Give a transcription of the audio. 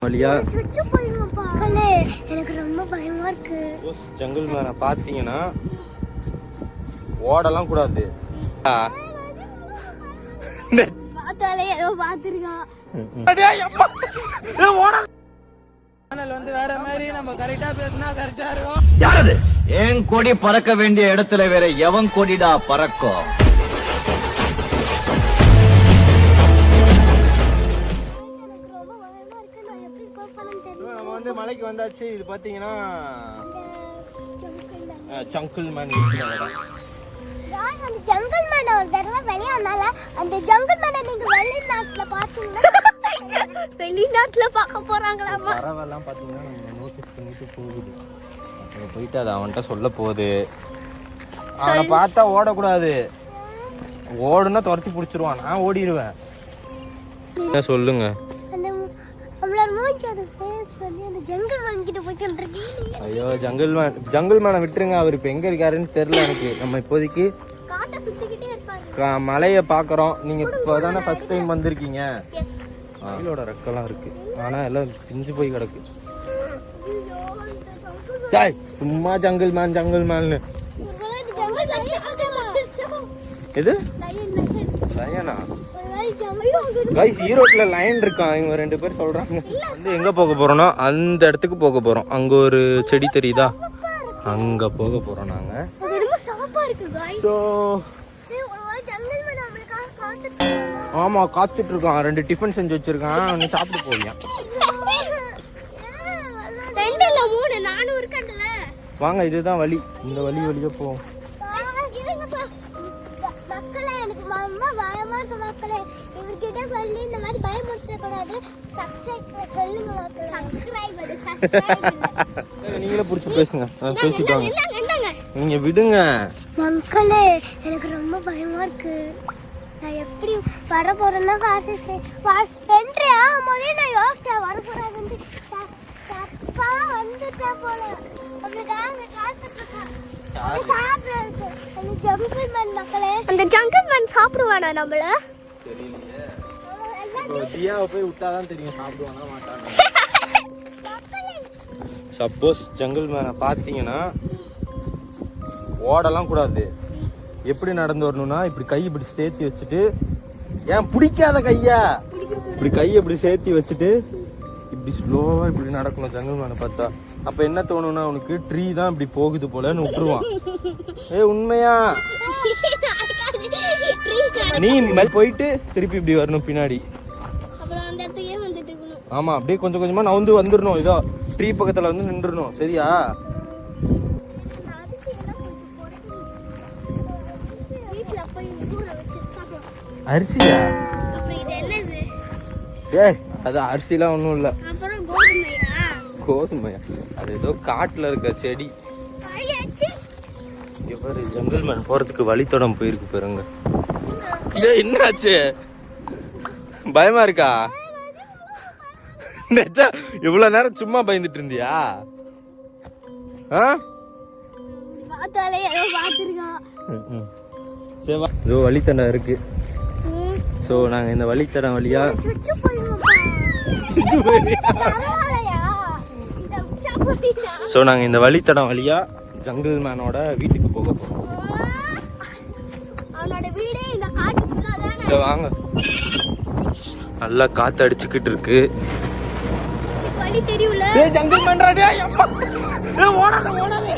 வழியா எனக்கு ரொம்ப பயமா இருக்கு. ஜங்கிள் மேன பாத்தீங்கன்னா ஓடலாம் கூடாது. பார்த்தாலே ஏதோ பாத்துருக்கான். வந்து வேற மாதிரி நம்ம கரெக்டா பேசினா கரெக்டா இருக்கும். யாரது ஏன் கொடி பறக்க வேண்டிய இடத்துல வேற எவன் கொடிடா பறக்கும்? நம்ம வந்து மலைக்கு வந்தாச்சு. இது பாத்தீங்கன்னா ஜங்கிள் மேன் அந்த ஜங்கிள் மேன் ஒரு தடவை வெளியே வந்தால அந்த ஜங்கிள் மேனை நீங்க வெளிநாட்டுல பாத்தீங்கன்னா வெளிநாட்டுல பார்க்க போறாங்களாமா. பறவைலாம் பாத்தீங்கன்னா நம்ம நோட்டீஸ் பண்ணிட்டு போகுது. அப்புறம் போயிட்டு அதை அவன்கிட்ட சொல்ல போகுது. அவனை பார்த்தா ஓடக்கூடாது. ஓடுனா துரத்தி பிடிச்சிருவான். நான் ஓடிடுவேன். சொல்லுங்க. ஐயோ ஜங்கிள் மேனை விட்டுருங்க. அவர் இப்ப எங்க இருக்காருன்னு தெரியல எனக்கு. நம்ம இப்போதைக்கு மலையை பாக்குறோம். நீங்க இப்பதானே ஃபர்ஸ்ட் டைம் வந்திருக்கீங்க. மயிலோட ரெக்கெல்லாம் இருக்கு. ஆனா எல்லாம் பிஞ்சு போய் கிடக்கு. சும்மா ஜங்கிள் மேன் எது லயனா? கைஸ் ஈரோட்ல லயன் இருக்கான். இவங்க 2 பேர் சொல்றாங்க. வந்து எங்க போக போறோம்னா அந்த இடத்துக்கு போக போறோம். அங்க ஒரு செடி தெரியுதா? அங்க போக போறோம் நாங்க. ஆமா காத்துட்டு இருக்கான். 2 டிஃபன் செஞ்சு வச்சிருக்கான். நீ சாப்பிட்டு போறியா? வாங்க இதுதான் வழி. இந்த வழியா போவோம். நீங்களே புடிச்சு பேசுங்க. பேசிட்டாங்க. நீங்க விடுங்க மக்களே. எனக்கு ரொம்ப பயமா இருக்கு. நான் எப்படி வர போறேன்னா நான் யோசிச்சேன் வர போறாங்க வந்துட்டா போல. அந்த ஜங்கிள் மேன் சாப்பிடுவானா நம்மள? தெரியலையே. ஜியாவை போய் விட்டாதான் தெரியும் சாப்பிடுவானா மாட்டாங்க. சப்போஸ் ஜங்கிள் மேனை பார்த்தீங்கன்னா ஓடலாம் கூடாது. எப்படி நடந்து வரணும்னா இப்படி கை இப்படி சேர்த்து வச்சுட்டு, ஏன் பிடிக்காத கையா இப்படி கையை இப்படி சேர்த்து வச்சுட்டு இப்படி ஸ்லோவா இப்படி நடக்கணும் ஜங்கிள் மேனை பார்த்தா. அப்ப என்ன தோணும்னா உனக்கு ட்ரீ தான் இப்படி போகுது போலன்னு விட்டுருவான். உண்மையா நீ மேல் போயிட்டு திருப்பி இப்படி வரணும் பின்னாடி. ஆமா அப்படியே கொஞ்சம் கொஞ்சமா நவுந்து வந்துடணும். இதோ ட்ரீ பக்கத்துல வந்து நின்றுடணும். சரியா? அரிசியா? அது அரிசிலாம் ஒண்ணும் இல்ல. கோதுமையா? அது ஏதோ காட்டுல இருக்க செடி. இவரு ஜங்கிள் மேன் போறதுக்கு வழித்தடம் போயிருக்கு பாருங்க. என்னாச்சு? பயமா இருக்கா? இவ்வளவு நேரம் சும்மா பயந்துட்டு இருந்தியா? இதோ வழித்தடம் இருக்கு. சோ நாங்க இந்த வழித்தடம் வழியா ஜங்கிள் மேனோட வீட்டுக்கு போக போறோம். சோ வாங்க. நல்லா காத்து அடிச்சுக்கிட்டு இருக்கு. ஜங்கிள் மேன் ஓடாத.